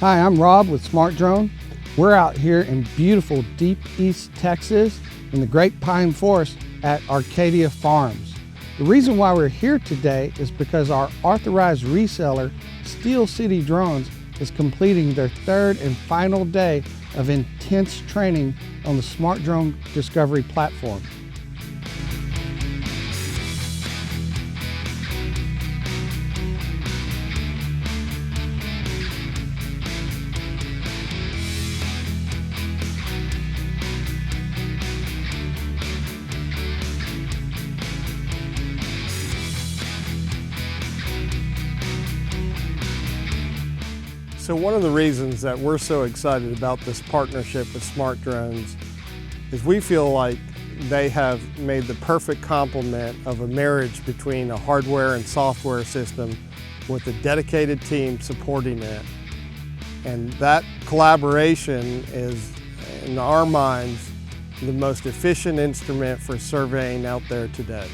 Hi, I'm Rob with SmartDrone. We're out here in beautiful Deep East Texas in the Great Pine Forest at Arcadia Farms. The reason why we're here today is because our authorized reseller, Steel City Drones, is completing their third and final day of intense training on the SmartDrone Discovery platform. So one of the reasons that we're so excited about this partnership with Smart Drones is we feel like they have made the perfect complement of a marriage between a hardware and software system with a dedicated team supporting it. And that collaboration is, in our minds, the most efficient instrument for surveying out there today.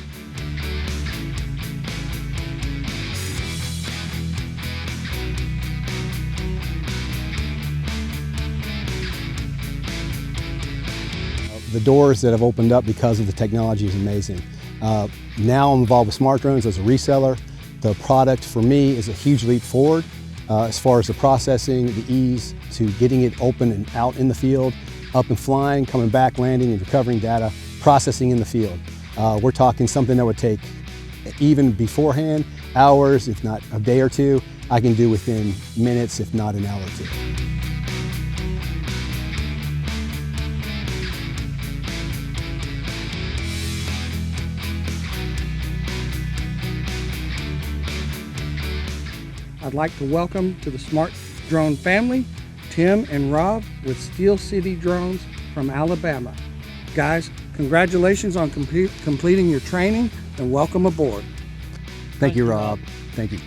The doors that have opened up because of the technology is amazing. Now I'm involved with Smart Drones as a reseller. The product for me is a huge leap forward as far as the processing, the ease to getting it open and out in the field, up and flying, coming back, landing and recovering data, processing in the field. We're talking something that would take, even beforehand, hours, if not a day or two, I can do within minutes, if not an hour or two. I'd like to welcome to the SmartDrone family, Tim and Rob with Steel City Drones from Alabama. Guys, congratulations on completing your training and welcome aboard. Thank you, Rob. Thank you.